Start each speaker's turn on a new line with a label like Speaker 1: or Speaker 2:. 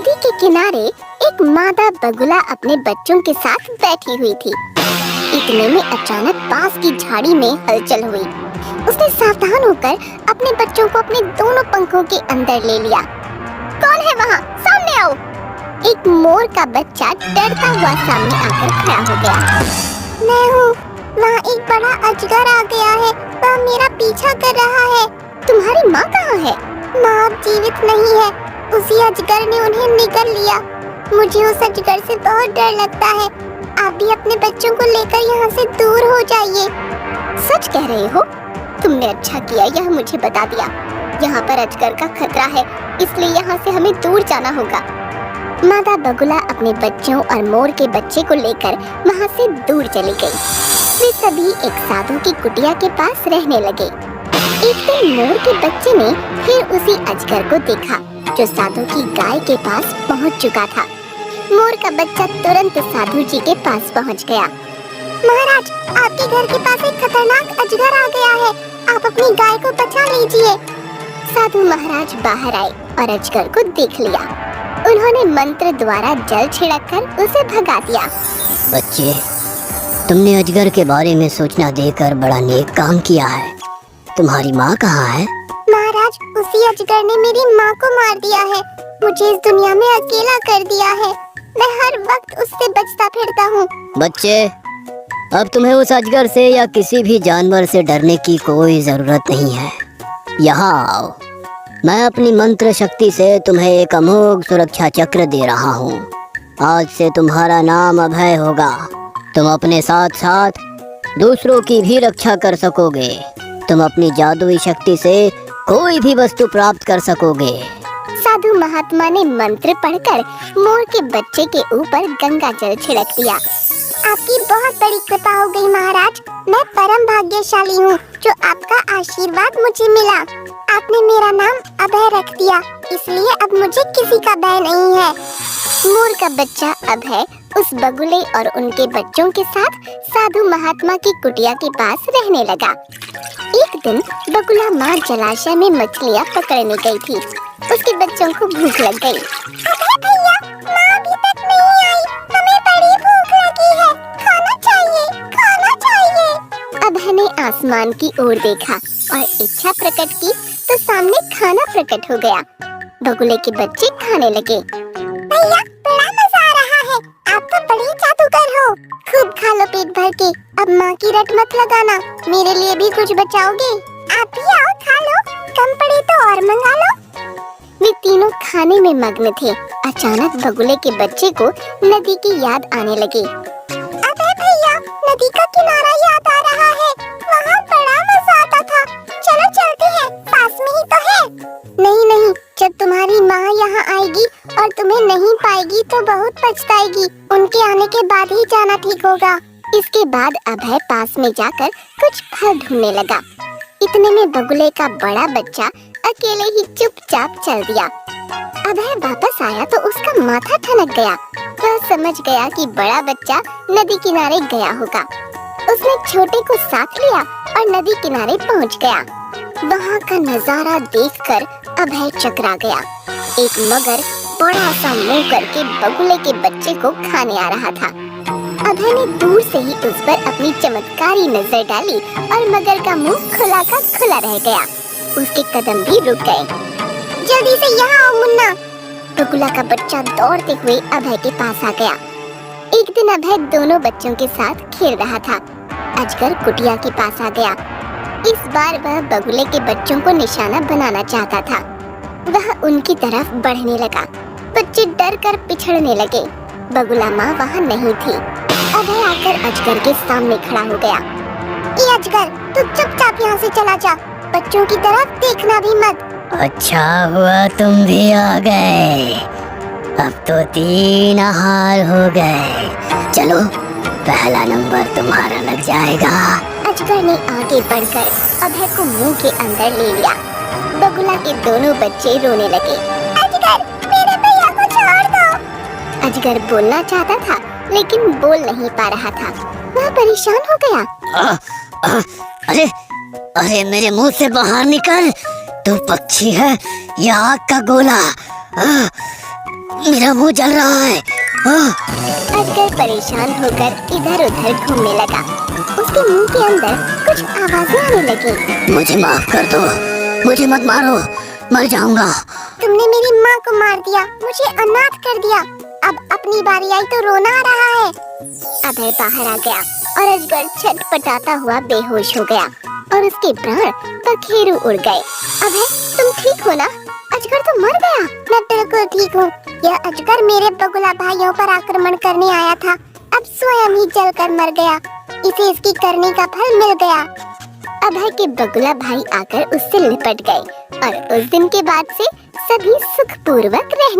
Speaker 1: नदी के किनारे एक मादा बगुला अपने बच्चों के साथ बैठी हुई थी। इतने में अचानक पास की झाड़ी में हलचल हुई। उसने सावधान होकर अपने बच्चों को अपने दोनों पंखों के अंदर ले लिया। कौन है वहाँ? सामने आओ। एक मोर का बच्चा डरता हुआ सामने आकर खड़ा हो गया। मैं हूँ। वहाँ एक बड़ा अजगर आ गया है। वह मेरा पीछा कर रहा है। तुम्हारी माँ कहाँ है? माँ अब जीवित नहीं है। उसी अजगर ने उन्हें निगल लिया। मुझे उस अजगर से बहुत डर लगता है। आप भी अपने बच्चों को लेकर यहाँ से दूर हो जाइए। सच कह रहे हो? तुमने अच्छा किया यह मुझे बता दिया। यहाँ पर अजगर का खतरा है, इसलिए यहाँ से हमें दूर जाना होगा। मादा बगुला अपने बच्चों और मोर के बच्चे को लेकर वहाँ से दूर चली गई। वे सभी एक साधु की कुटिया के पास रहने लगे। एक दिन मोर के बच्चे ने फिर उसी अजगर को देखा जो साधु की गाय के पास पहुँच चुका था। मोर का बच्चा तुरंत साधु जी के पास पहुँच गया। महाराज, आपके घर के पास एक खतरनाक अजगर आ गया है। आप अपनी गाय को बचा लीजिए। साधु महाराज बाहर आए और अजगर को देख लिया। उन्होंने मंत्र द्वारा जल छिड़ककर उसे भगा दिया।
Speaker 2: बच्चे, तुमने अजगर के बारे में सूचना देकर बड़ा नेक काम किया है। तुम्हारी माँ कहाँ है?
Speaker 1: महाराज, उसी अजगर ने मेरी माँ को मार दिया है। मुझे इस दुनिया में अकेला कर दिया है। मैं हर वक्त उससे बचता फिरता हूँ।
Speaker 2: बच्चे, अब तुम्हें उस अजगर से या किसी भी जानवर से डरने की कोई जरूरत नहीं है। यहाँ आओ। मैं अपनी मंत्र शक्ति से तुम्हें एक अमोघ सुरक्षा चक्र दे रहा हूँ। आज से तुम्हारा नाम अभय होगा। तुम अपने साथ साथ दूसरों की भी रक्षा कर सकोगे। तुम अपनी जादुई शक्ति से कोई भी वस्तु प्राप्त कर सकोगे।
Speaker 1: साधु महात्मा ने मंत्र पढ़कर मोर के बच्चे के ऊपर गंगा जल छिड़क दिया। आपकी बहुत बड़ी कृपा हो गई महाराज। मैं परम भाग्यशाली हूँ जो आपका आशीर्वाद मुझे मिला। आपने मेरा नाम अभय रख दिया, इसलिए अब मुझे किसी का भय नहीं है। मोर का बच्चा अभय उस बगुले और उनके बच्चों के साथ साधु महात्मा की कुटिया के पास रहने लगा। एक दिन बगुला माँ जलाशय में मछलियाँ पकड़ने गई थी। उसके बच्चों को भूख लग गई। अभय भैया, माँ अभी तक नहीं आई। हमें बड़ी भूख लगी है। खाना चाहिए, खाना चाहिए। अभय ने आसमान की ओर देखा और इच्छा प्रकट की तो सामने खाना प्रकट हो गया। बगुले के बच्चे खाने लगे। भैया, बड़ा मजा आ रहा है। आप तो बड़े जादूगर हो। खूब खा लो पेट भर के। अब माँ की रट मत लगाना। मेरे लिए भी कुछ बचाओगे? आप भी आओ, खा लो। कम पड़े तो और मंगा लो। वे तीनों खाने में मग्न थे। अचानक बगुले के बच्चे को नदी की याद आने लगी। अबे भैया, नदी का किनारा याद आ रहा है। वहाँ बड़ा मजा आता था। चलो चलते हैं, पास में ही तो है। नहीं नहीं, जब तुम्हारी माँ यहाँ आएगी और तुम्हें नहीं पाएगी तो बहुत पछताएगी। उनके आने के बाद ही जाना ठीक होगा। इसके बाद अभय पास में जाकर कुछ फल ढूंढने लगा। इतने में बगुले का बड़ा बच्चा अकेले ही चुपचाप चल दिया। अभय वापस आया तो उसका माथा ठनक गया। वह समझ गया कि बड़ा बच्चा नदी किनारे गया होगा। उसने छोटे को साथ लिया और नदी किनारे पहुंच गया। वहां का नजारा देखकर अभय चकरा गया। एक मगर बड़ा सा मुंह करके बगुले के बच्चे को खाने आ रहा था। अभय ने दूर से ही उस पर अपनी चमत्कारी नजर डाली और मगर का मुंह खुला का खुला रह गया। उसके कदम भी रुक गए। जल्दी से यहाँ आओ मुन्ना। बगुला का बच्चा दौड़ते हुए अभय के पास आ गया। एक दिन अभय दोनों बच्चों के साथ खेल रहा था। अजगर कुटिया के पास आ गया। इस बार वह बगुले के बच्चों को निशाना बनाना चाहता था। वह उनकी तरफ बढ़ने लगा। बच्चे डर कर पिछड़ने लगे। बगुला माँ वहाँ नहीं थी। अभय आकर अजगर के सामने खड़ा हो गया। ये अजगर, तू चुपचाप यहाँ से चला जा। बच्चों की तरफ देखना भी मत।
Speaker 2: अच्छा हुआ तुम भी आ गए। अब तो 3 आहार हो गए। चलो, पहला नंबर तुम्हारा लग जाएगा।
Speaker 1: अजगर ने आगे बढ़कर अभय को मुंह के अंदर ले लिया। बगुला के दोनों बच्चे रोने लगे। अजगर, मेरे भैया को छोड़ दो। अजगर बोलना चाहता था लेकिन बोल नहीं पा रहा था। वह परेशान हो गया।
Speaker 2: अरे अरे, मेरे मुंह से बाहर निकल। तू पक्षी है या आग का गोला? मेरा मुंह जल रहा है।
Speaker 1: अजगर परेशान होकर इधर उधर घूमने लगा। उसके मुंह के अंदर कुछ आवाजें आने लगी।
Speaker 2: मुझे माफ कर दो, मुझे मत मारो, मर जाऊंगा।
Speaker 1: तुमने मेरी माँ को मार दिया, मुझे अनाथ कर दिया, अब अपनी बारी आई तो रोना आ रहा है। अभय बाहर आ गया और अजगर छटपटाता हुआ बेहोश हो गया और उसके प्राण पखेरु उड़ गए। अभय, तुम ठीक हो ना? अजगर तो मर गया। मैं बिल्कुल ठीक हूँ। यह अजगर मेरे बगुला भाइयों पर आक्रमण करने आया था, अब स्वयं ही जलकर मर गया। इसे इसकी करने का फल मिल गया। अभय के बगुला भाई आकर उससे लिपट गए और उस दिन के बाद से सभी सुखपूर्वक रहने